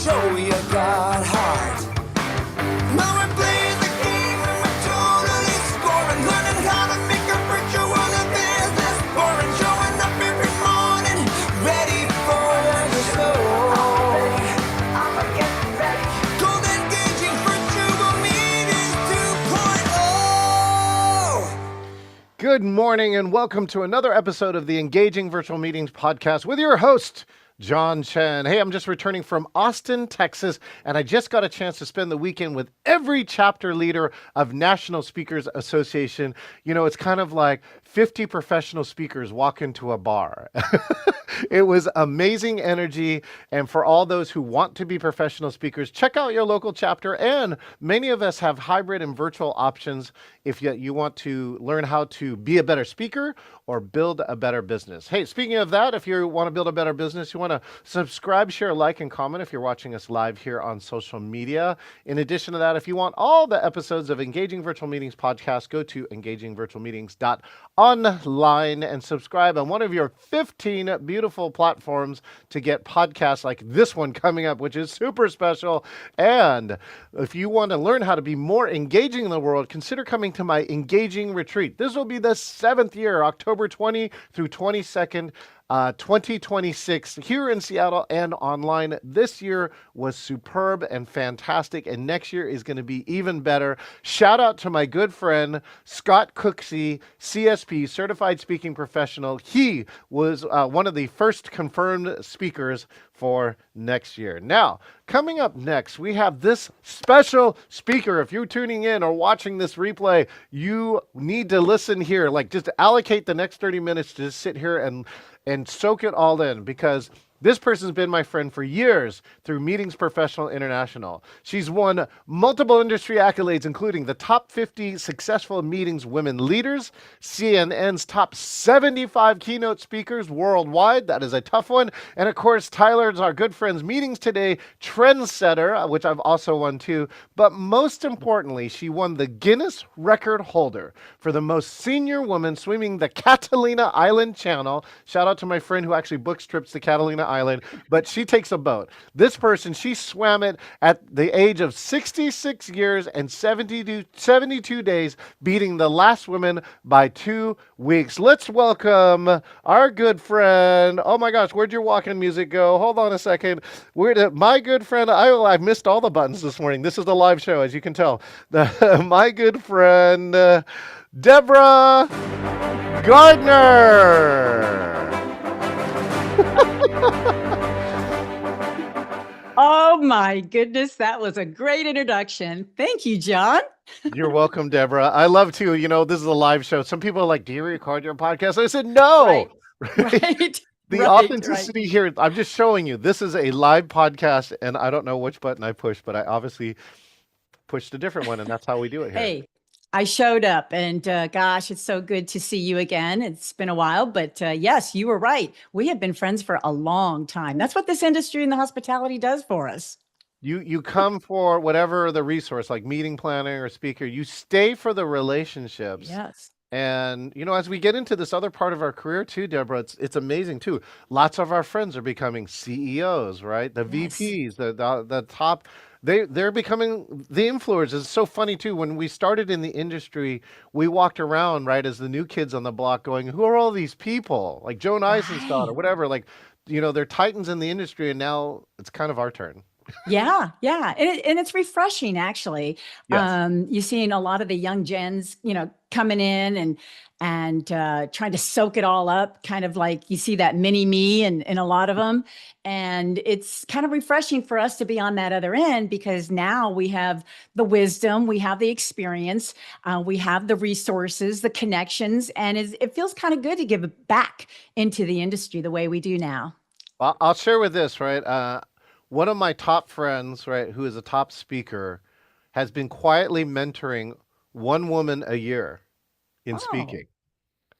show you got heart. Now we're playing the game and we're totally scoring. Learning how to make a virtue on a business boring. Showing up every morning, ready for the show. I'ma get ready. Gold engaging virtual meetings 2.0. Good morning and welcome to another episode of the Engaging Virtual Meetings podcast with your host, John Chen. Hey, I'm just returning from Austin, Texas, and I just got a chance to spend the weekend with every chapter leader of National Speakers Association. You know, it's kind of like 50 professional speakers walk into a bar. It was amazing energy. And for all those who want to be professional speakers, check out your local chapter. And many of us have hybrid and virtual options if you want to learn how to be a better speaker or build a better business. Hey, speaking of that, if you want to build a better business, you want to subscribe, share, like, and comment if you're watching us live here on social media. In addition to that, if you want all the episodes of Engaging Virtual Meetings podcast, go to engagingvirtualmeetings.online and subscribe on one of your 15 beautiful platforms to get podcasts like this one coming up, which is super special. And if you want to learn how to be more engaging in the world, consider coming to my Engaging Retreat. This will be the 7th year, October 20 through 22nd, 2026 here in Seattle and online. This year was superb and fantastic, and next year is going to be even better. Shout out to my good friend Scott Cooksey, CSP, Certified Speaking Professional. He was one of the first confirmed speakers for next year. Now, coming up next, we have this special speaker. If you're tuning in or watching this replay, you need to listen here. Like, just allocate the next 30 minutes to just sit here and soak it all in, because this person's been my friend for years through Meetings Professional International. She's won multiple industry accolades, including the top 50 successful meetings women leaders, CNN's top 75 keynote speakers worldwide. That is a tough one. And of course, Tyler's our good friend's Meetings Today trendsetter, which I've also won too. But most importantly, she won the Guinness record holder for the most senior woman swimming the Catalina Island Channel. Shout out to my friend who actually books trips to Catalina Island, but she takes a boat. This person, she swam it at the age of 66 years and 72 days, beating the last woman by 2 weeks. Let's welcome our good friend. Oh my gosh, where'd your walking music go? Hold on a second. My good friend, I've missed all the buttons this morning. This is the live show, as you can tell. My good friend, Deborah Gardner. Oh my goodness, that was a great introduction. Thank you, John. You're welcome, Deborah. I love to, this is a live show. Some people are like, do you record your podcast? I said, no. Right. The authenticity here, I'm just showing you, this is a live podcast, and I don't know which button I pushed, but I obviously pushed a different one, and that's how we do it here. Hey, I showed up, and gosh, it's so good to see you again. It's been a while, but yes, you were right. We have been friends for a long time. That's what this industry in the hospitality does for us. You come for whatever the resource, like meeting planning or speaker. You stay for the relationships. Yes. And, as we get into this other part of our career too, Deborah, it's amazing too. Lots of our friends are becoming CEOs, right? The VPs, the top. They're becoming the influencers. It's so funny too. When we started in the industry, we walked around, right, as the new kids on the block going, who are all these people? Like Joan Eisenstadt or whatever. Like, they're titans in the industry, and now it's kind of our turn. Yeah. And it's refreshing, actually. Yes. You're seeing a lot of the young gens, coming in and trying to soak it all up, kind of like you see that mini me in a lot of them. And it's kind of refreshing for us to be on that other end, because now we have the wisdom, we have the experience, we have the resources, the connections, and it feels kind of good to give it back into the industry the way we do now. Well, I'll share with this, right? One of my top friends, right, who is a top speaker, has been quietly mentoring one woman a year in speaking.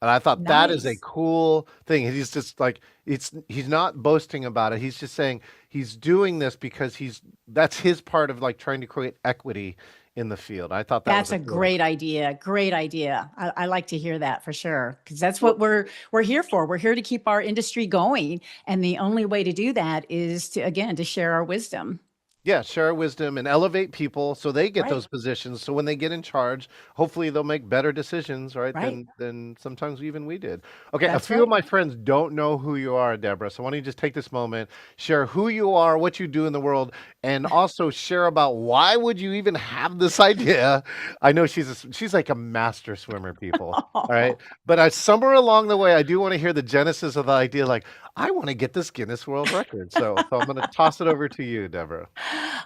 And I thought that is a cool thing. He's just like, he's not boasting about it. He's just saying he's doing this because that's his part of like trying to create equity in the field. I thought that's a great idea. Great idea. I like to hear that for sure, because that's what we're here for. We're here to keep our industry going, and the only way to do that is to share our wisdom. Yeah, share wisdom and elevate people so they get Right. those positions. So when they get in charge, hopefully they'll make better decisions, right? Right. Than sometimes even we did. Okay, a That's few of right. my friends don't know who you are, Deborah. So why don't you just take this moment, share who you are, what you do in the world, and also share about why would you even have this idea? I know she's like a master swimmer, people. All right. But somewhere along the way, I do want to hear the genesis of the idea, like, I want to get this Guinness World Record. So I'm going to toss it over to you, Deborah.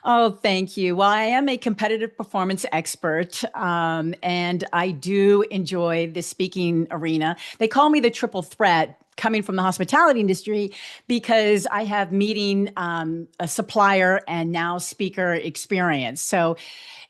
Oh, thank you. Well, I am a competitive performance expert, and I do enjoy the speaking arena. They call me the triple threat coming from the hospitality industry because I have meeting, a supplier, and now speaker experience. So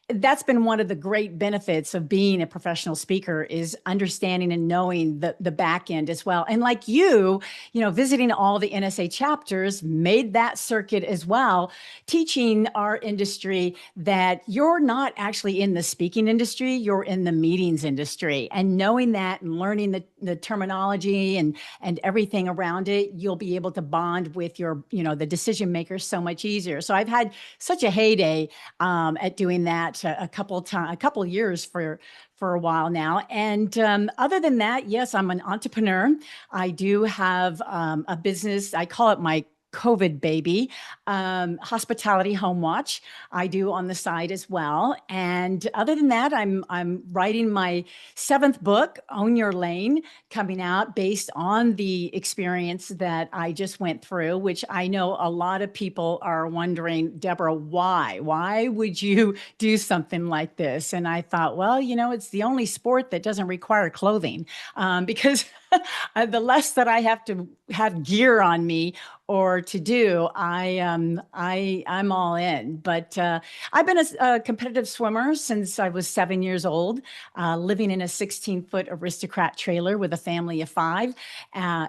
that's been one of the great benefits of being a professional speaker is understanding and knowing the back end as well. And like visiting all the NSA chapters made that circuit as well, teaching our industry that you're not actually in the speaking industry, you're in the meetings industry. And knowing that and learning the terminology and everything around it, you'll be able to bond with the decision makers so much easier. So I've had such a heyday at doing that a couple years for a while now. And other than that, yes, I'm an entrepreneur. I do have a business. I call it my COVID baby, hospitality home watch. I do on the side as well. And other than that, I'm writing my seventh book, Own Your Lane, coming out based on the experience that I just went through, which I know a lot of people are wondering, Deborah, why? Why would you do something like this? And I thought, well, it's the only sport that doesn't require clothing, because the less that I have to have gear on me or to do, I'm all in. But I've been a competitive swimmer since I was 7 years old, living in a 16-foot aristocrat trailer with a family of five,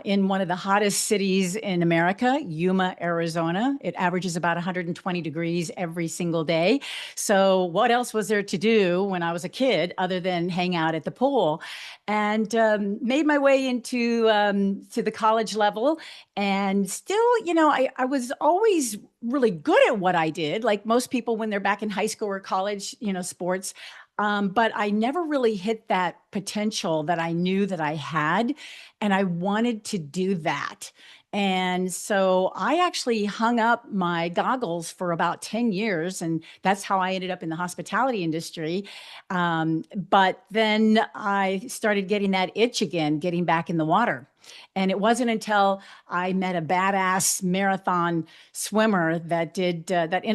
in one of the hottest cities in America, Yuma, Arizona. It averages about 120 degrees every single day. So what else was there to do when I was a kid other than hang out at the pool? And made my way into to the college level, and still, I was always really good at what I did, like most people when they're back in high school or college, sports. But I never really hit that potential that I knew that I had, and I wanted to do that. And so I actually hung up my goggles for about 10 years, and that's how I ended up in the hospitality industry. But then I started getting that itch again, getting back in the water. And it wasn't until I met a badass marathon swimmer that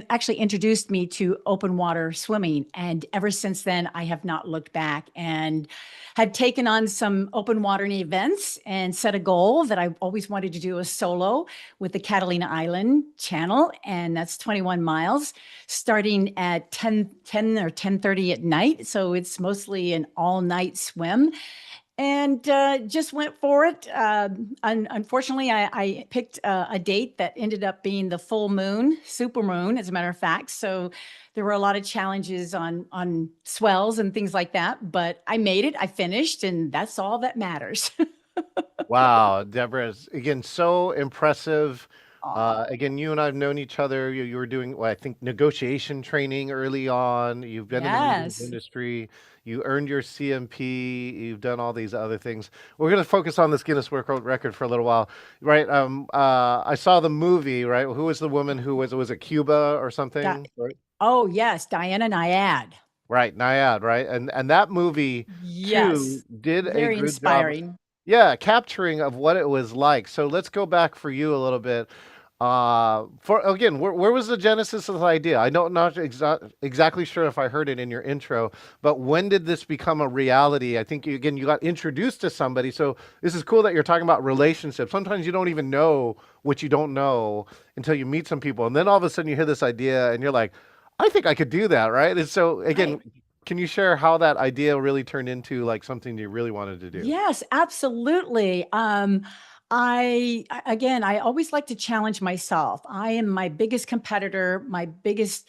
actually introduced me to open water swimming. And ever since then, I have not looked back, and had taken on some open water events and set a goal that I always wanted to do a solo with the Catalina Island Channel. And that's 21 miles starting at 10 or 10:30 at night. So it's mostly an all night swim, and just went for it. Unfortunately, I picked a date that ended up being the full moon, super moon, as a matter of fact. So there were a lot of challenges on swells and things like that, but I made it. I finished, and that's all that matters. Wow, Deborah, is again so impressive. Aw, Again, you and I have known each other. You were doing, well, I think, negotiation training early on. You've been in the meetings yes. industry. You earned your CMP. You've done all these other things. We're going to focus on this Guinness World Record for a little while, right? I saw the movie, right? Who was the woman who was it Cuba or Di- something? Right, oh, yes. Diana Nyad. right, Nyad, right? And that movie too Yes. did a Very good job. inspiring. Yeah, capturing of what it was like. So let's go back for you a little bit. For again, where was the genesis of the idea? I know not exactly sure if I heard it in your intro, but when did this become a reality? I think again you got introduced to somebody. So this is cool that you're talking about relationships. Sometimes you don't even know what you don't know until you meet some people, and then all of a sudden you hear this idea, and you're like, I think I could do that, right? And so again, Right. can you share how that idea really turned into like something you really wanted to do? Yes, absolutely. Again, I always like to challenge myself. I am my biggest competitor, my biggest,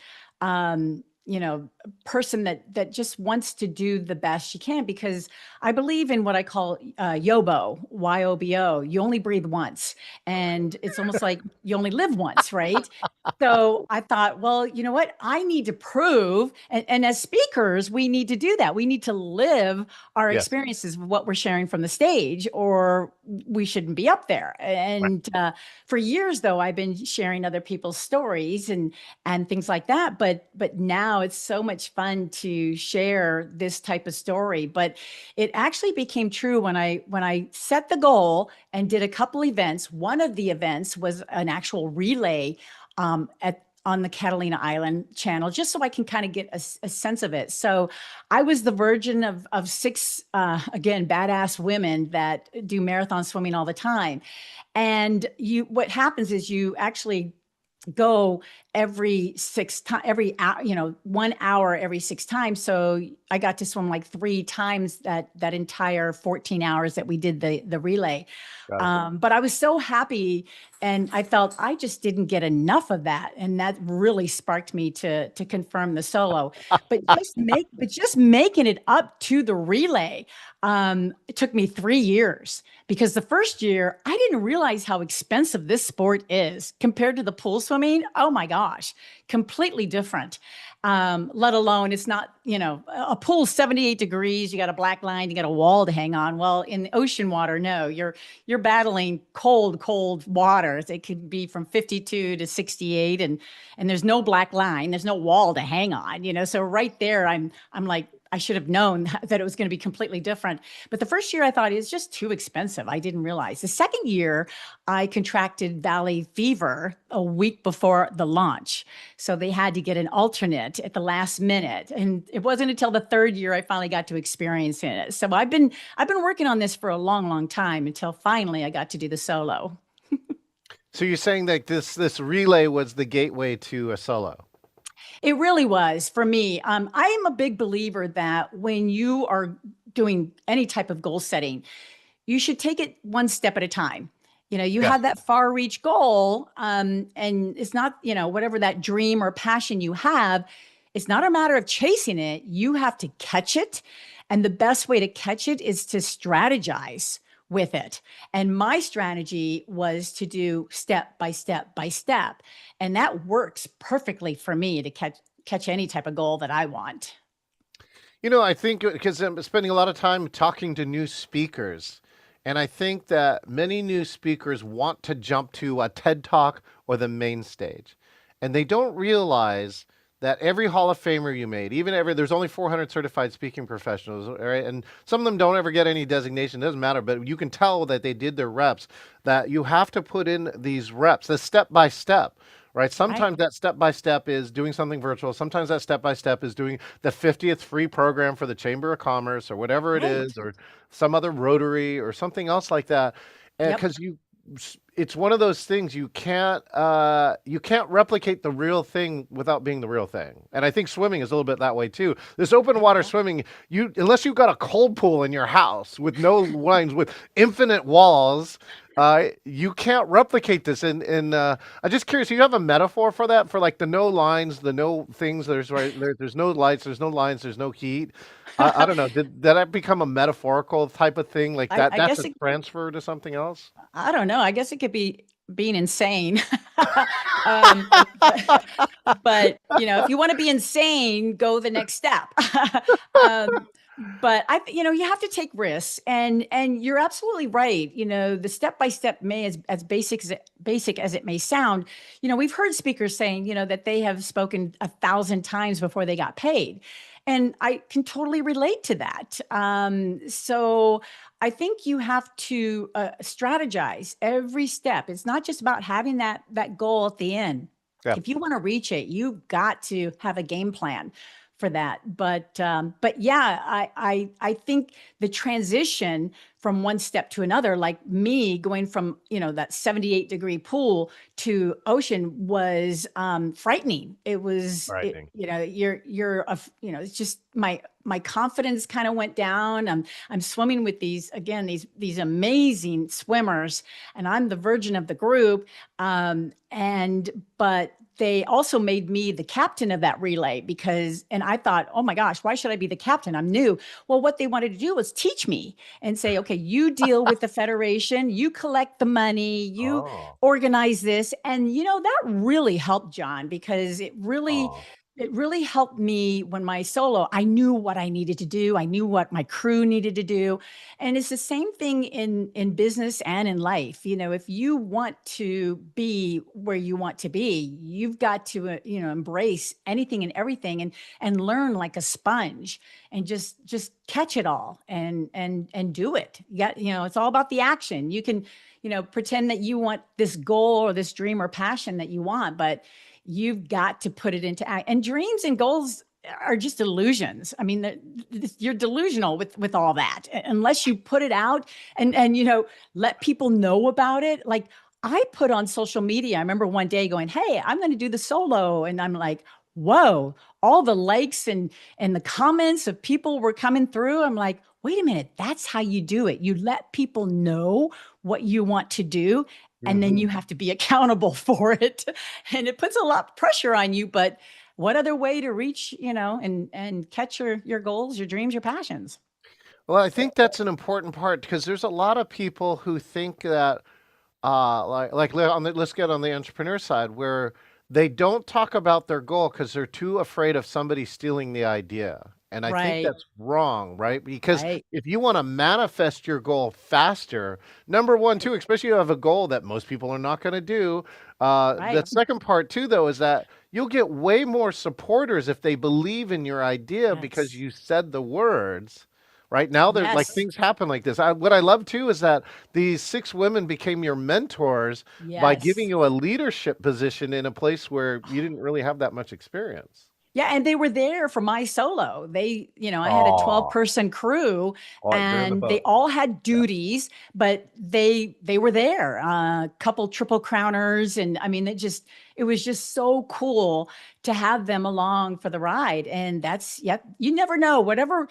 person that just wants to do the best she can, because I believe in what I call YOBO, YOBO. You only breathe once, and it's almost like you only live once, right? So I thought, well, you know what? I need to prove, and as speakers, we need to do that. We need to live our Yes. experiences of what we're sharing from the stage, or we shouldn't be up there. And for years, though, I've been sharing other people's stories and things like that. But now it's so much fun to share this type of story. But it actually became true when I set the goal and did a couple events. One of the events was an actual relay on the Catalina Island channel, just so I can kind of get a sense of it. So I was the virgin of six, again, badass women that do marathon swimming all the time. And what happens is you actually go every every hour, 1 hour every 6 times. So I got to swim like 3 times that entire 14 hours that we did the relay. But I was so happy, and I felt I just didn't get enough of that. And that really sparked me to confirm the solo. But just making it up to the relay, it took me 3 years, because the first year I didn't realize how expensive this sport is compared to the pool swimming. Oh my gosh, completely different. Let alone it's not, a pool 78 degrees, you got a black line, you got a wall to hang on. Well, in the ocean water, no, you're battling cold waters. It could be from 52 to 68, and there's no black line, there's no wall to hang on, so right there, I'm like, I should have known that it was going to be completely different. But the first year I thought it's just too expensive. I didn't realize. The second year I contracted valley fever a week before the launch. So they had to get an alternate at the last minute. And it wasn't until the third year I finally got to experience it. So I've been working on this for a long time, until finally I got to do the solo. So you're saying that this relay was the gateway to a solo? It really was for me. I am a big believer that when you are doing any type of goal setting, you should take it one step at a time. You have that far reach goal, and it's not, whatever that dream or passion you have, it's not a matter of chasing it. You have to catch it. And the best way to catch it is to strategize with it. And my strategy was to do step by step by step. And that works perfectly for me to catch any type of goal that I want. I think because I'm spending a lot of time talking to new speakers, and I think that many new speakers want to jump to a TED Talk or the main stage. And they don't realize that every Hall of Famer you made, there's only 400 certified speaking professionals, right? And some of them don't ever get any designation, doesn't matter, but you can tell that they did their reps, that you have to put in these reps, the step by step, right? Sometimes that step by step is doing something virtual. Sometimes that step by step is doing the 50th free program for the Chamber of Commerce or whatever it is, or some other Rotary or something else like that. And because it's one of those things you can't replicate the real thing without being the real thing. And I think swimming is a little bit that way too. This open water swimming, unless you've got a cold pool in your house with no lines, with infinite walls, you can't replicate this. And I'm just curious, do you have a metaphor for that? For like the no lines, the no things, there's no lights, there's no lines, there's no heat. I don't know. Did that become a metaphorical type of thing? Like that? That's a transfer to something else? I don't know. I guess it could be being insane. But if you want to be insane, go the next step. But you have to take risks, and you're absolutely right. The step by step may as basic as it may sound. We've heard speakers saying, that they have spoken 1,000 times before they got paid. And I can totally relate to that. So I think you have to strategize every step. It's not just about having that goal at the end. Yeah. If you want to reach it, you've got to have a game plan for that. But yeah, I think the transition from one step to another, like me going from, that 78-degree pool to ocean, was frightening. It was, Frightening. it's just my confidence kind of went down. I'm swimming with these amazing swimmers, and I'm the virgin of the group. But they also made me the captain of that relay and I thought, oh my gosh, why should I be the captain? I'm new. Well, what they wanted to do was teach me and say, okay, you deal with the federation, you collect the money, you Oh, organize this. And, that really helped, John, because oh, it really helped me when my solo, I knew what I needed to do. I knew what my crew needed to do. And it's the same thing in business and in life. If you want to be where you want to be, you've got to, embrace anything and everything and learn like a sponge and just catch it all and do it. It's all about the action. You can, pretend that you want this goal or this dream or passion that you want, but you've got to put it into act. And dreams and goals are just illusions. I mean, you're delusional with all that unless you put it out and let people know about it. Like I put on social media. I remember one day going, "Hey, I'm going to do the solo," and I'm like, "Whoa!" All the likes and the comments of people were coming through. I'm like, "Wait a minute, that's how you do it. You let people know what you want to do." And then you have to be accountable for it. And it puts a lot of pressure on you, but what other way to reach, and catch your goals, your dreams, your passions? Well, I think that's an important part because there's a lot of people who think that, let's get on the entrepreneur side where they don't talk about their goal because they're too afraid of somebody stealing the idea. And I think Right, that's wrong, right? Because right, if you want to manifest your goal faster, number one, too, especially you have a goal that most people are not going to do. The right. second part, too, though, is that you'll get way more supporters if they believe in your idea because Yes. you said the words. Right now, there's like Yes. things happen like this. What I love too is that these six women became your mentors by giving Yes. you a leadership position in a place where you didn't really have that much experience. Yeah, and they were there for my solo. I had a Oh, 12-person crew oh, you're in the and they boat. all had Yeah. duties, but they were there. A couple triple crowners and I mean it was just so cool to have them along for the ride. And you never know whatever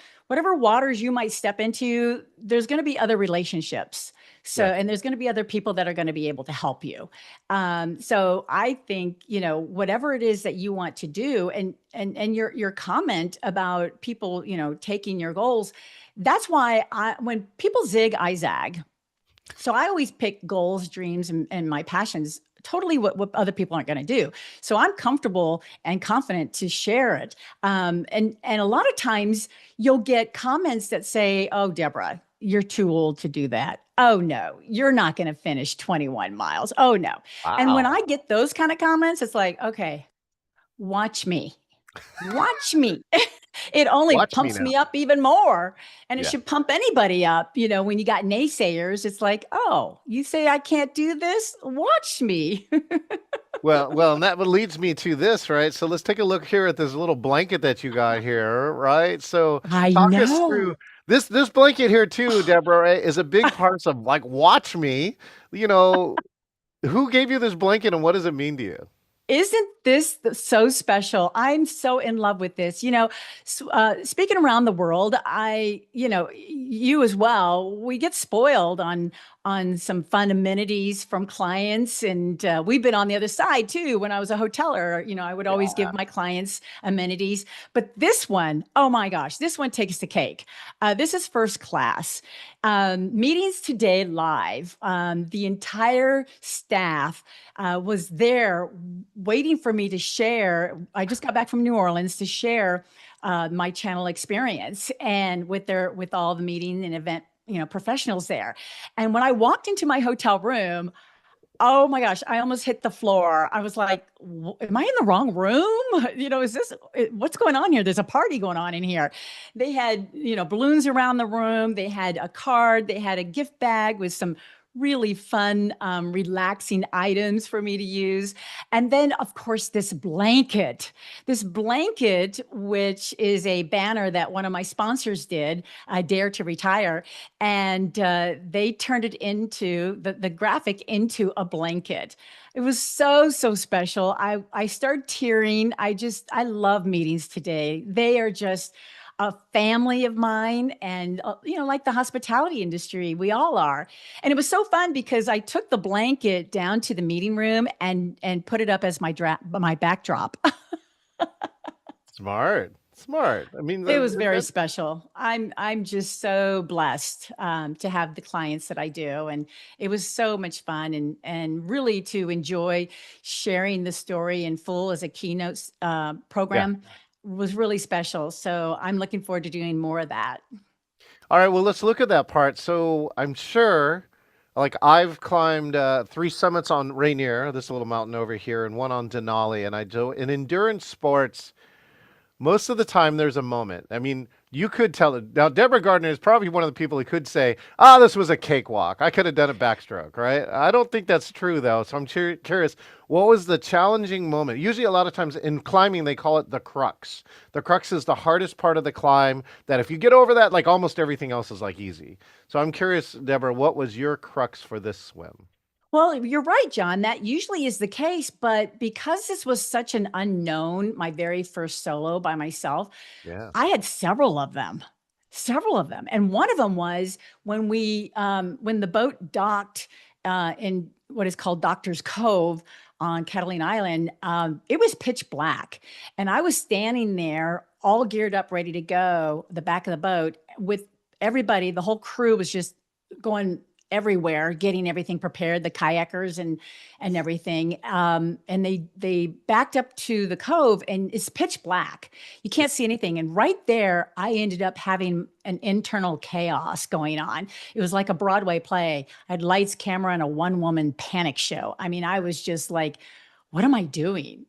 waters you might step into, there's going to be other relationships. So, Yes. and there's going to be other people that are going to be able to help you. So I think, whatever it is that you want to do and your comment about people, taking your goals, that's why when people zig, I zag. So I always pick goals, dreams, and my passions totally what other people aren't going to do. So I'm comfortable and confident to share it. And a lot of times you'll get comments that say, "Oh, Deborah, you're too old to do that. Oh no, you're not going to finish 21 miles. Oh no." And when I Wow. get those kind of comments, it's like, okay, watch me. Watch me. It only Watch me pumps now. me up even more. And it Yeah. should pump anybody up. When you got naysayers, it's like, oh, you say I can't do this? Watch me. Well, and that leads me to this, right? So let's take a look here at this little blanket that you got here, right? So I talk us through know. this blanket here too, Deborah, right, is a big part of like watch me. You know, who gave you this blanket and what does it mean to you? Isn't this so special? I'm so in love with this. Speaking around the world, you as well, we get spoiled on some fun amenities from clients. And we've been on the other side too. When I was a hoteler, I would always Yeah. give my clients amenities. But this one, oh my gosh, this one takes the cake. This is first class. Meetings today live. The entire staff was there waiting for me to share. I just got back from New Orleans to share my channel experience and with all the meeting and event professionals there. And when I walked into my hotel room, oh my gosh, I almost hit the floor. I was like, am I in the wrong room? Is this what's going on here? There's a party going on in here. They had, balloons around the room. They had a card. They had a gift bag with some really fun, relaxing items for me to use. And then, of course, this blanket, which is a banner that one of my sponsors did, I Dare to Retire. And they turned it into the graphic into a blanket. It was so, so special. I started tearing. I love meetings today. They are just, a family of mine, and like the hospitality industry, we all are. And it was so fun because I took the blanket down to the meeting room and put it up as my backdrop. Smart. Smart. I mean, It was very special. I'm just so blessed to have the clients that I do, and it was so much fun, and really to enjoy sharing the story in full as a keynote yeah. program was really special. So I'm looking forward to doing more of that. All right, well, let's look at that part. So I'm sure, like I've climbed 3 summits on Rainier, this little mountain over here, and one on Denali, and I do in endurance sports. Most of the time, there's a moment. I mean, you could tell it. Now, Deborah Gardner is probably one of the people who could say, this was a cakewalk. I could have done a backstroke, right? I don't think that's true, though. So I'm curious, what was the challenging moment? Usually, a lot of times in climbing, they call it the crux. The crux is the hardest part of the climb, that if you get over that, like almost everything else is like easy. So I'm curious, Deborah, what was your crux for this swim? Well, you're right, John. That usually is the case. But because this was such an unknown, my very first solo by myself, Yeah. I had several of them. And one of them was when the boat docked in what is called Doctor's Cove on Catalina Island. It was pitch black. And I was standing there all geared up, ready to go, the back of the boat with everybody. The whole crew was just going everywhere, getting everything prepared, the kayakers and everything. And they backed up to the cove, and it's pitch black. You can't see anything. And right there, I ended up having an internal chaos going on. It was like a Broadway play. I had lights, camera, and a one-woman panic show. I mean, I was just like, what am I doing?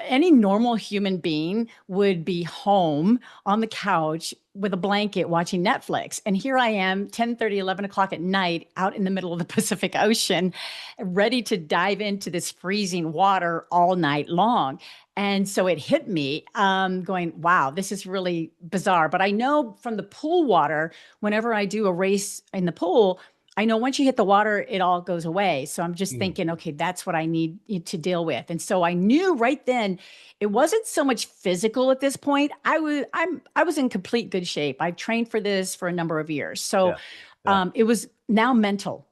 Any normal human being would be home on the couch with a blanket watching Netflix. And here I am, 10:30, 11 o'clock at night, out in the middle of the Pacific Ocean, ready to dive into this freezing water all night long. And so it hit me going, wow, this is really bizarre. But I know from the pool water, whenever I do a race in the pool, I know once you hit the water, it all goes away. So I'm just thinking, okay, that's what I need to deal with. And so I knew right then it wasn't so much physical at this point. I was in complete good shape. I trained for this for a number of years. So Yeah. Yeah. it was now mental.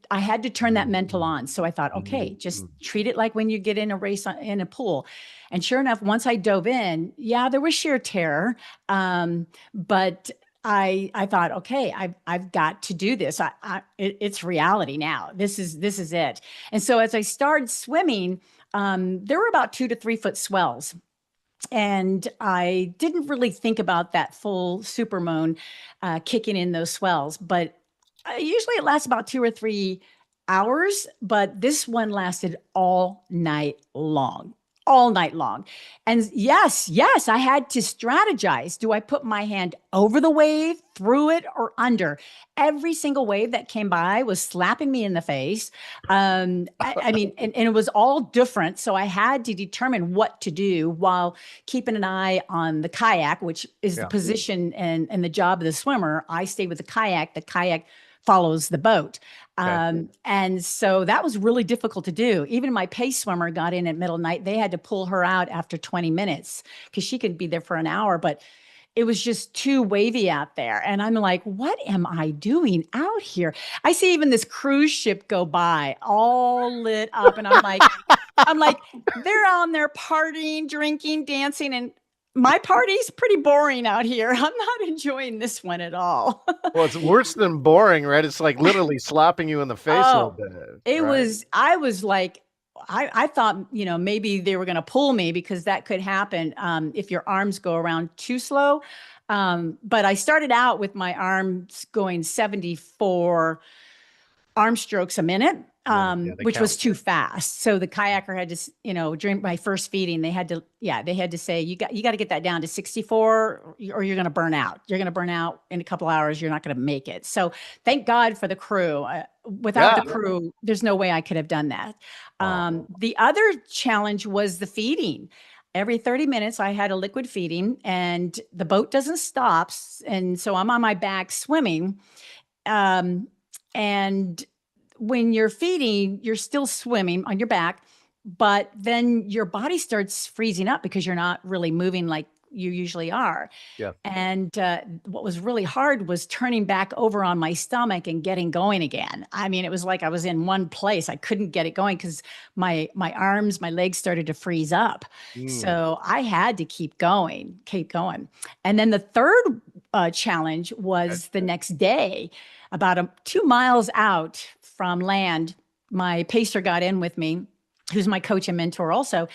I had to turn that mental Mhm. on. So I thought, okay, just Mhm. treat it like when you get in a race in a pool. And sure enough, once I dove in, yeah, there was sheer terror. But I thought, okay, I've got to do this. It's reality now. This is it. And so as I started swimming, there were about 2 to 3 foot swells. And I didn't really think about that full supermoon kicking in those swells, but usually it lasts about 2 or 3 hours. But this one lasted all night long. All night long. And yes, I had to strategize. Do I put my hand over the wave, through it, or under? Every single wave that came by was slapping me in the face. I mean, and it was all different. So I had to determine what to do while keeping an eye on the kayak, which is the Yeah. position and the job of the swimmer. I stay with the kayak. The kayak follows the boat. Okay. And so that was really difficult to do. Even my pace swimmer got in at middle of the night. They had to pull her out after 20 minutes because she could be there for an hour, but it was just too wavy out there. And I'm like, what am I doing out here? I see even this cruise ship go by all lit up. And I'm like, they're on there partying, drinking, dancing, and my party's pretty boring out here. I'm not enjoying this one at all. Well, it's worse than boring, right? It's like literally slapping you in the face a little Oh, bit, right? I was like, I thought, maybe they were going to pull me because that could happen if your arms go around too slow. But I started out with my arms going 74 arm strokes a minute, Yeah, they which count. was too fast. So the kayaker had to, during my first feeding, they had to say, you got to get that down to 64 or you're going to burn out. You're going to burn out in a couple hours. You're not going to make it. So thank God for the crew. Without Yeah. the crew, there's no way I could have done that. Oh, The other challenge was the feeding. Every 30 minutes, I had a liquid feeding, and the boat doesn't stop. And so I'm on my back swimming. Um, and when you're feeding, you're still swimming on your back, but then your body starts freezing up because you're not really moving like you usually are. Yeah. And what was really hard was turning back over on my stomach and getting going again. I mean, it was like I was in one place. I couldn't get it going because my arms, my legs started to freeze up. Mm. So I had to keep going, keep going. And then the third challenge was the next day, about 2 miles out from land. My pacer got in with me, who's my coach and mentor also.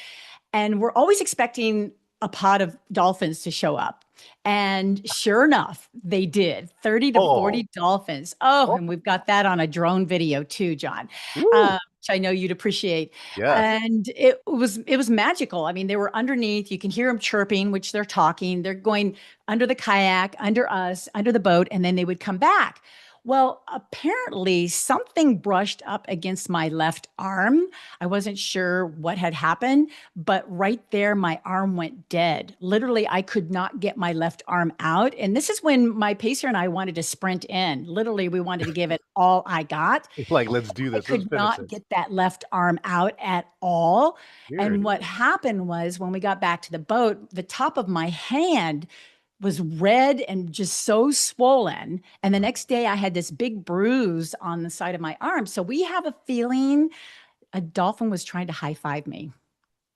And we're always expecting a pod of dolphins to show up. And sure enough, they did. 30 to 40 dolphins. Oh, Oh. and we've got that on a drone video too, John, Woo. which I know you'd appreciate. Yes. And it was magical. I mean, they were underneath. You can hear them chirping, which they're talking. They're going under the kayak, under us, under the boat, and then they would come back. Well, apparently something brushed up against my left arm. I wasn't sure what had happened, but right there, my arm went dead. Literally, I could not get my left arm out. And this is when my pacer and I wanted to sprint in. Literally, we wanted to give it all I got. Like, let's do I this. Let's could finish not it. get that left arm out at all. Weird. And what happened was when we got back to the boat, the top of my hand was red and just so swollen. And the next day I had this big bruise on the side of my arm. So we have a feeling a dolphin was trying to high five me.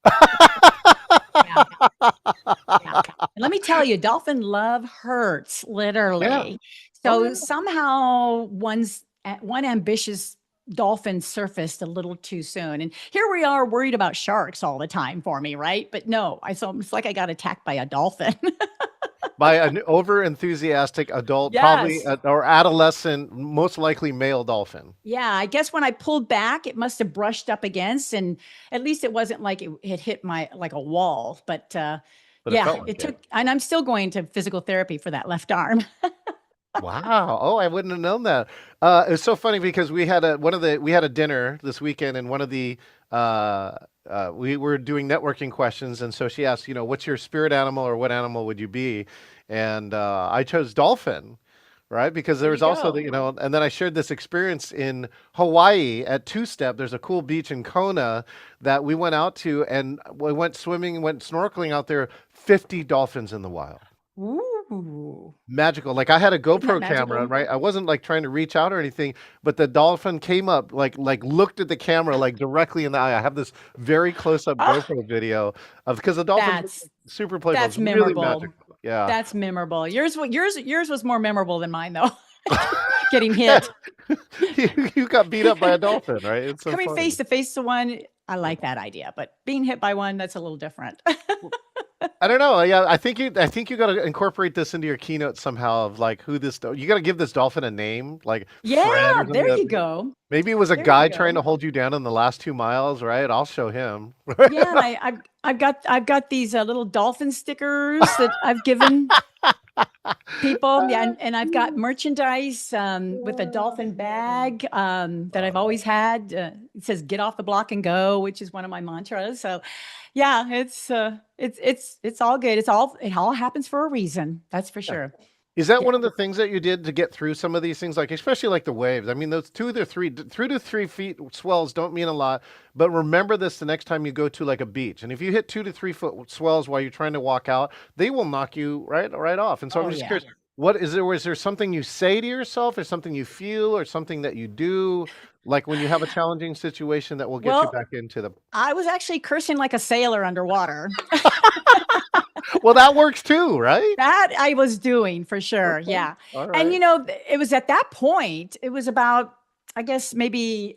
Yeah. Yeah. And let me tell you, dolphin love hurts, literally. Yeah. So yeah. somehow one ambitious dolphin surfaced a little too soon. And here we are worried about sharks all the time for me, right? But no, it's like I got attacked by a dolphin. By an over-enthusiastic adult, probably Yes. or adolescent, most likely male dolphin. Yeah, I guess when I pulled back, it must have brushed up against, and at least it wasn't like it hit my like a wall. But But it yeah, felt like it took, and I'm still going to physical therapy for that left arm. Wow. Oh, I wouldn't have known that. It's so funny because we had a dinner this weekend, and one of the we were doing networking questions, and so she asked, what's your spirit animal, or what animal would you be? And I chose dolphin, right? Because there was also and then I shared this experience in Hawaii at Two Step. There's a cool beach in Kona that we went out to, and we went swimming, went snorkeling out there. 50 dolphins in the wild. Ooh. Magical. Like, I had a GoPro magical? camera, right? I wasn't like trying to reach out or anything, but the dolphin came up, like looked at the camera, like directly in the eye. I have this very close up GoPro video of, because the dolphin That's super playful. that's It's really memorable. magical. Yeah. That's memorable. Yours was more memorable than mine though. Getting hit. You got beat up by a dolphin, right? It's so Coming funny. face to face to one, I like that idea, but being hit by one, that's a little different. I don't know. Yeah, I think you got to incorporate this into your keynote somehow, of like who this. You got to give this dolphin a name, like Fred or Yeah, something. there you go. Maybe it was a There you guy go. trying to hold you down in the last 2 miles, right? I'll show him. Yeah, and I've got these little dolphin stickers that I've given people. Yeah, and I've got merchandise with a dolphin bag that I've always had. It says "Get off the block and go," which is one of my mantras. So, yeah, it's all good. It all happens for a reason. That's for sure. Is that Yeah. one of the things that you did to get through some of these things, like especially like the waves? I mean, those 2 to 3 feet swells don't mean a lot, but remember this the next time you go to like a beach. And if you hit 2 to 3 foot swells while you're trying to walk out, they will knock you right off. And so I'm Oh, just yeah. curious, what is there? Was there something you say to yourself, or something you feel, or something that you do, like when you have a challenging situation that will get you Well, back into the? I was actually cursing like a sailor underwater. Well, that works too, right? That I was doing for sure. Okay. Yeah. All And right. it was at that point, it was about, I guess maybe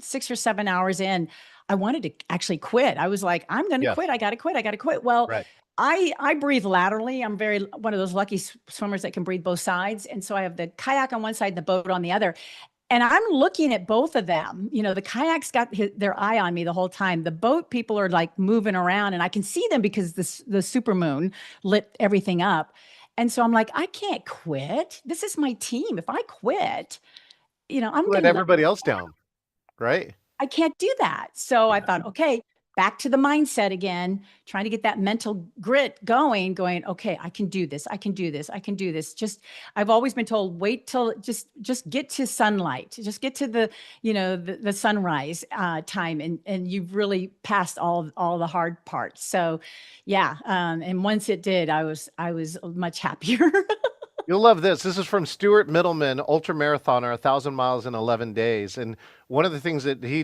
6 or 7 hours in, I wanted to actually quit. I was like, I'm going to Yes. quit. I got to quit. I got to quit. Well, Right. I breathe laterally. I'm one of those lucky swimmers that can breathe both sides. And so I have the kayak on one side and the boat on the other. And I'm looking at both of them. The kayak's got their eye on me the whole time. The boat people are like moving around, and I can see them because the supermoon lit everything up. And so I'm like, I can't quit. This is my team. If I quit, I'm Let going to everybody else down, right? I can't do that. So I thought, okay, back to the mindset again, trying to get that mental grit going, okay, I can do this. I can do this. I can do this. I've always been told, wait till just get to sunlight, just get to the sunrise time. And you've really passed all the hard parts. So yeah. And once it did, I was much happier. You'll love this. This is from Stuart Middleman, ultra marathoner, 1,000 miles in 11 days. And one of the things that he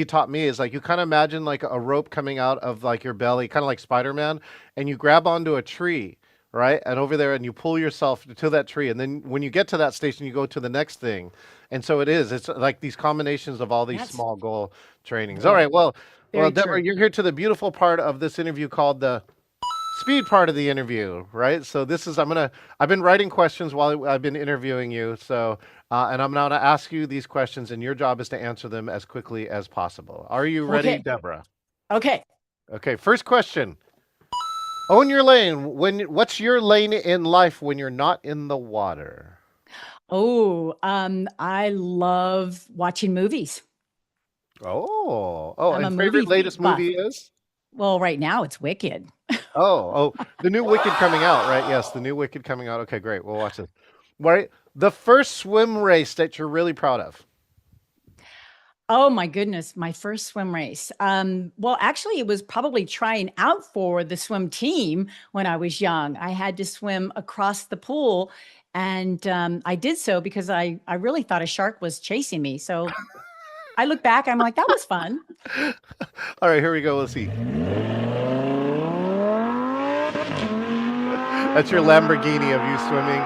taught me is like, you kind of imagine like a rope coming out of like your belly, kind of like Spider-Man, and you grab onto a tree, right? And over there, and you pull yourself to that tree. And then when you get to that station, you go to the next thing. And so it's like these combinations of all these small goal trainings. All right. Well, Deborah, you're here to the beautiful part of this interview called the speed part of the interview, right? So this is, I've been writing questions while I've been interviewing you. So, and I'm now going to ask you these questions, and your job is to answer them as quickly as possible. Are you ready, Okay. Deborah? Okay. Okay. First question. Own your lane. What's your lane in life when you're not in the water? Oh, I love watching movies. Oh, I'm a and movie favorite latest buff. movie is? Well, right now it's Wicked. The new Wicked coming out, right? Yes, the new Wicked coming out. Okay, great. We'll watch this. Right. The first swim race that you're really proud of. Oh my goodness, my first swim race. Well, actually, it was probably trying out for the swim team when I was young. I had to swim across the pool, and I did so because I really thought a shark was chasing me. So I look back, I'm like, that was fun. All right, here we go. Let's see. That's your Lamborghini of you swimming.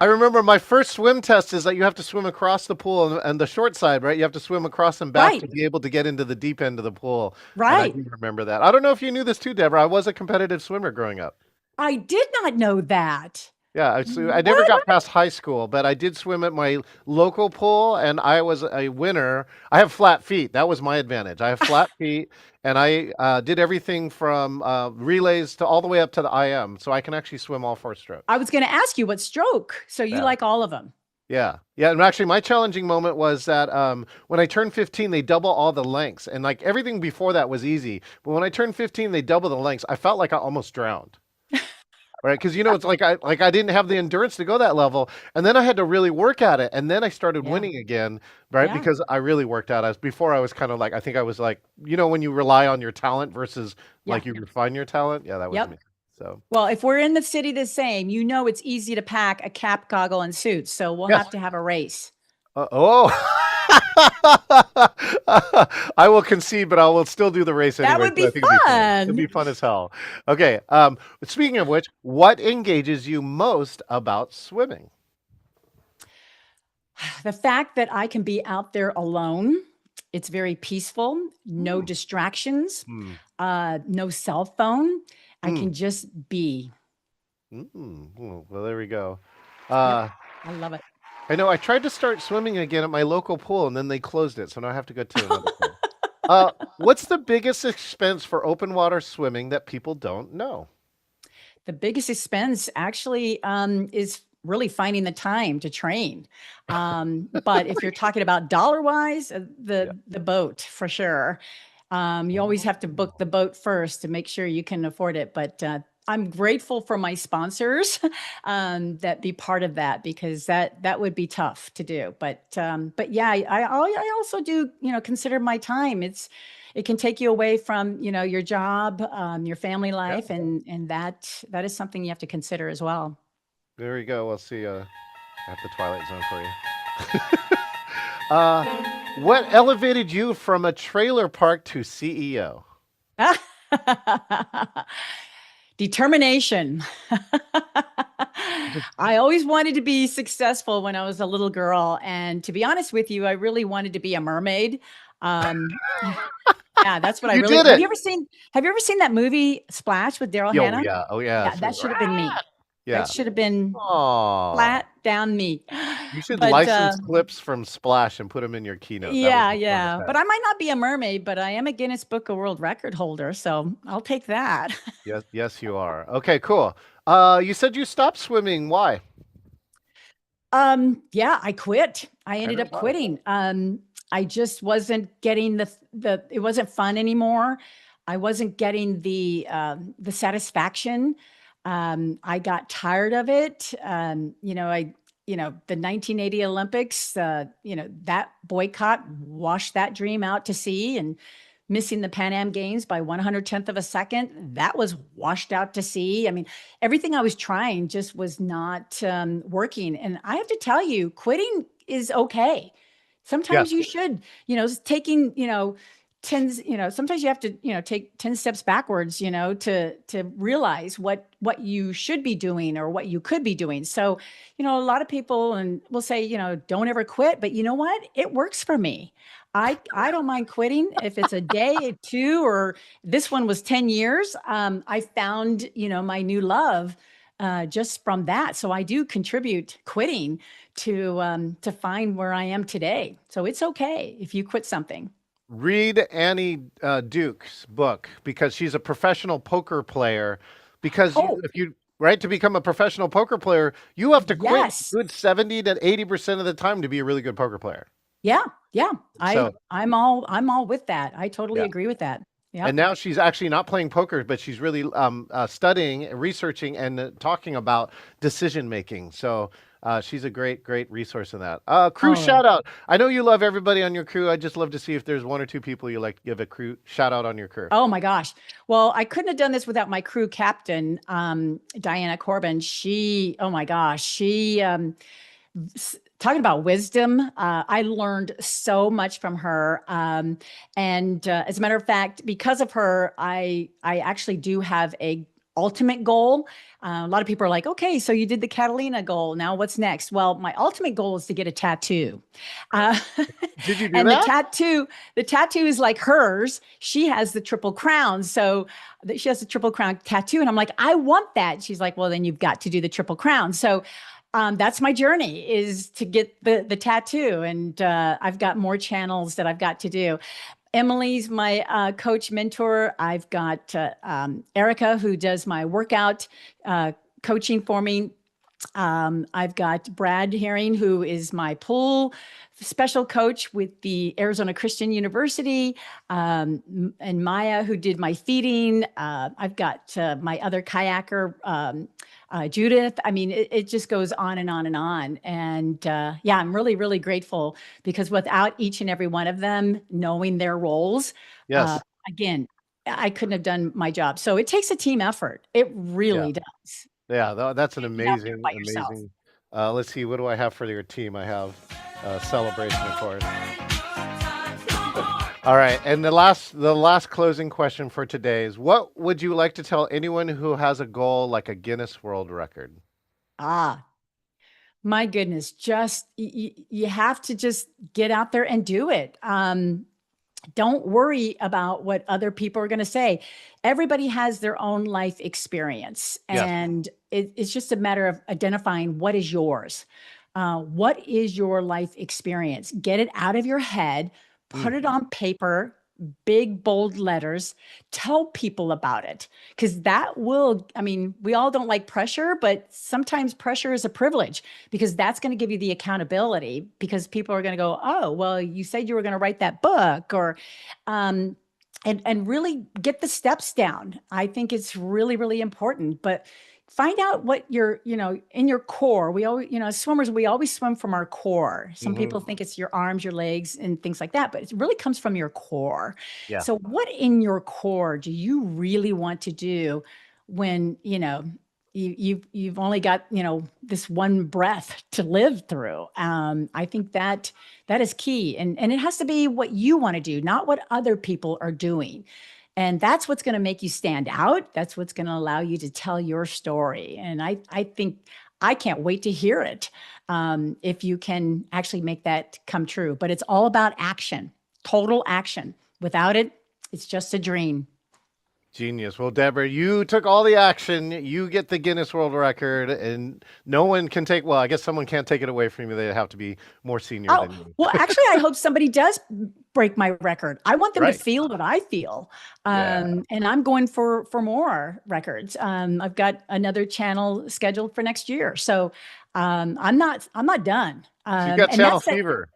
I remember my first swim test is that you have to swim across the pool and the short side, right? You have to swim across and back to Right. be able to get into the deep end of the pool. And I Right. do remember that. I don't know if you knew this too, Deborah. I was a competitive swimmer growing up. I did not know that. Yeah, I never got past high school, but I did swim at my local pool, and I was a winner. I have flat feet. That was my advantage. I have flat feet, and I did everything from relays to all the way up to the IM, so I can actually swim all four strokes. I was going to ask you what stroke. So you Yeah. like all of them. Yeah. Yeah. And actually, my challenging moment was that when I turned 15, they double all the lengths, and like everything before that was easy. But when I turned 15, they double the lengths. I felt like I almost drowned. Right, because it's like I didn't have the endurance to go that level, and then I had to really work at it, and then I started Yeah. winning again, right? Yeah. Because I really worked out. Before I was kind of like, I think I was like, when you rely on your talent versus like you refine your talent. Yeah, that was Yep. me. So Well, if we're in the city the same, it's easy to pack a cap, goggle, and suit. So we'll Yes. have to have a race. I will concede, but I will still do the race anyway. That would be so I think it'd fun. It'd be fun as hell. Okay. Speaking of which, what engages you most about swimming? The fact that I can be out there alone, it's very peaceful, no distractions, Hmm. no cell phone. I Mm. can just be. Well, there we go. I love it. I know I tried to start swimming again at my local pool, and then they closed it, so now I have to go to another pool. What's the biggest expense for open water swimming that people don't know? The biggest expense actually is really finding the time to train. But if you're talking about dollar wise, the boat for sure. You always have to book the boat first to make sure you can afford it. But I'm grateful for my sponsors that be part of that, because that would be tough to do. But yeah, I also do consider my time. It can take you away from your job, your family life, and that is something you have to consider as well. There we go. We'll see. I have the Twilight Zone for you. What elevated you from a trailer park to CEO? Determination. I always wanted to be successful when I was a little girl. And to be honest with you, I really wanted to be a mermaid. Yeah, that's what I You really. did Have it. you ever seen that movie Splash with Daryl Oh Hannah? yeah. Oh yeah. Yeah, that should have been me. Yeah. That should have been Aw. flat down me. You should But, license clips from Splash and put them in your keynote. That would yeah, be fun as yeah. heck. But I might not be a mermaid, but I am a Guinness Book of World Record holder, so I'll take that. Yes, you are. Okay, cool. You said you stopped swimming. Why? Yeah, I quit. I ended know up why. quitting. I just wasn't getting it wasn't fun anymore. I wasn't getting the satisfaction. I got tired of it. The 1980 Olympics, that boycott washed that dream out to sea, and missing the Pan Am Games by 1/110th of a second, that was washed out to sea. I mean, everything I was trying just was not working. And I have to tell you, quitting is okay. Yes. Sometimes you should, taking, tens, sometimes you have to, take 10 steps backwards, to realize what you should be doing or what you could be doing. So, a lot of people and will say, don't ever quit, but you know what? It works for me. I don't mind quitting if it's a day, two, or this one was 10 years. I found, my new love just from that. So I do contribute quitting to find where I am today. So it's okay if you quit something. Read Annie Duke's book, because she's a professional poker player. Because Oh, if you right to become a professional poker player, you have to quit yes. good 70 to 80% of the time to be a really good poker player. Yeah. Yeah. So I'm all with that. I totally yeah. agree with that. And Yep. now she's actually not playing poker, but she's really studying, researching, and talking about decision making. So she's a great, great resource in that. Crew Oh, shout out. I know you love everybody on your crew. I'd just love to see if there's one or two people you like to give a crew shout out on your crew. oh my gosh. Well, I couldn't have done this without my crew captain, Diana Corbin. Oh my gosh, talking about wisdom. I learned so much from her. And as a matter of fact, because of her, I actually do have a ultimate goal. A lot of people are like, okay, so you did the Catalina goal. Now what's next? Well, my ultimate goal is to get a tattoo. Uh, Did you do and the that? tattoo is like hers. She has the Triple Crown. So she has the Triple Crown tattoo. And I'm like, I want that. She's like, well, then you've got to do the Triple Crown. So that's my journey, is to get the tattoo. And I've got more channels that I've got to do. Emily's my coach mentor. I've got Erica, who does my workout coaching for me. I've got Brad Herring, who is my pool special coach with the Arizona Christian University, and Maya, who did my feeding. I've got my other kayaker, Judith. I mean, it just goes on and on and on. And yeah, I'm really, really grateful, because without each and every one of them knowing their roles, Yes. again, I couldn't have done my job. So it takes a team effort. It Yeah. really does. Yeah. That's an Can't get out there amazing, by yourself. amazing. Let's see. What do I have for your team? I have celebration, of course. All right. And the last closing question for today is, what would you like to tell anyone who has a goal like a Guinness World Record? Ah, my goodness, just you have to just get out there and do it. Don't worry about what other people are going to say. Everybody has their own life experience, Yes. and it's just a matter of identifying what is yours. What is your life experience? Get it out of your head, put Mm. it on paper, big, bold letters, tell people about it. Because that will, I mean, we all don't like pressure, but sometimes pressure is a privilege, because that's going to give you the accountability, because people are going to go, oh, well, you said you were going to write that book, or, and really get the steps down. I think it's really, really important. But find out what in your core. We always, as swimmers, we always swim from our core. Some Hmm. people think it's your arms, your legs, and things like that, but it really comes from your core. Yeah. So what in your core do you really want to do when, you've only got, this one breath to live through? I think that is key. And it has to be what you want to do, not what other people are doing. And that's what's going to make you stand out. That's what's going to allow you to tell your story. And I think I can't wait to hear it, if you can actually make that come true. But it's all about action, total action. Without it, it's just a dream. Genius. Well, Deborah, you took all the action. You get the Guinness World Record, and no one can take, well, I guess someone can't take it away from you. They have to be more senior Oh, than you. well, actually, I hope somebody does break my record. I want them to Right. feel what I feel. Yeah. And I'm going for more records. I've got another channel scheduled for next year. So I'm not done. She's got And channel that's it. fever.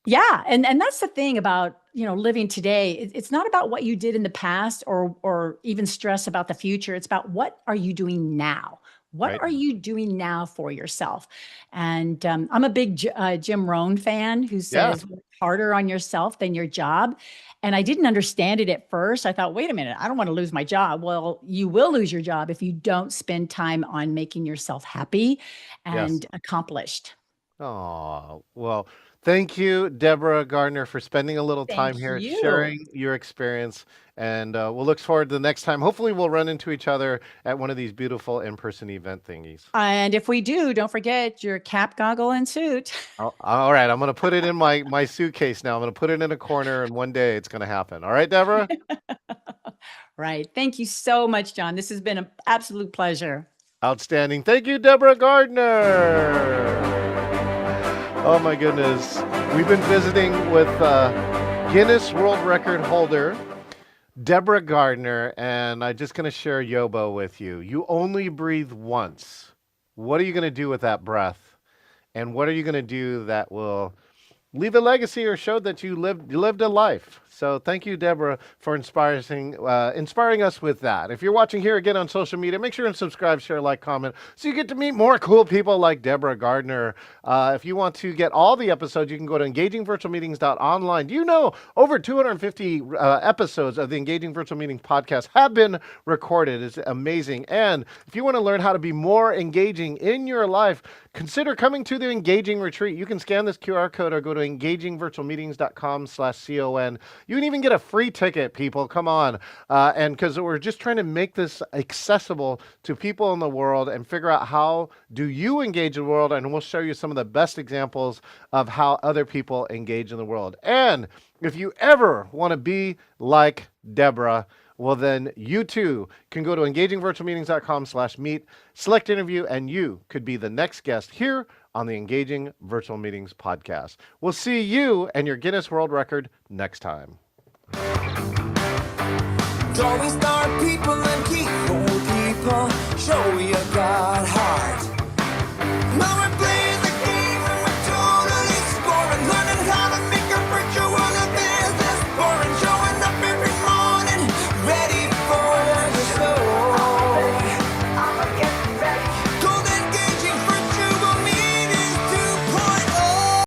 Yeah, and that's the thing about, living today. It's not about what you did in the past or even stress about the future. It's about what are you doing now? What Right? are you doing now for yourself? And I'm a big Jim Rohn fan who Yeah. says work harder on yourself than your job. And I didn't understand it at first. I thought, wait a minute, I don't want to lose my job. Well, you will lose your job if you don't spend time on making yourself happy Yes. and accomplished. Oh, well, thank you, Deborah Gardner, for spending a little time Thank here, you. sharing your experience. And we'll look forward to the next time. Hopefully, we'll run into each other at one of these beautiful in-person event thingies. And if we do, don't forget your cap, goggle, and suit. All right, I'm going to put it in my suitcase now. I'm going to put it in a corner, and one day it's going to happen. All right, Deborah? Right. Thank you so much, John. This has been an absolute pleasure. Outstanding. Thank you, Deborah Gardner. Oh my goodness. We've been visiting with Guinness World Record holder Deborah Gardner, and I'm just going to share Yobo with you. You only breathe once. What are you going to do with that breath? And what are you going to do that will leave a legacy or show that you lived a life? So thank you, Deborah, for inspiring us with that. If you're watching here again on social media, make sure and subscribe, share, like, comment, so you get to meet more cool people like Deborah Gardner. If you want to get all the episodes, you can go to engagingvirtualmeetings.online. Do you know over 250 episodes of the Engaging Virtual Meetings podcast have been recorded? It's amazing. And if you want to learn how to be more engaging in your life, consider coming to the Engaging Retreat. You can scan this QR code or go to engagingvirtualmeetings.com/CON. You can even get a free ticket, people. Come on. And because we're just trying to make this accessible to people in the world and figure out how do you engage in the world. And we'll show you some of the best examples of how other people engage in the world. And if you ever want to be like Deborah, well, then you too can go to engagingvirtualmeetings.com/meet, select interview, and you could be the next guest here on the Engaging Virtual Meetings podcast. We'll see you and your Guinness World Record next time. Don't we start people and keep old people? Show you got heart.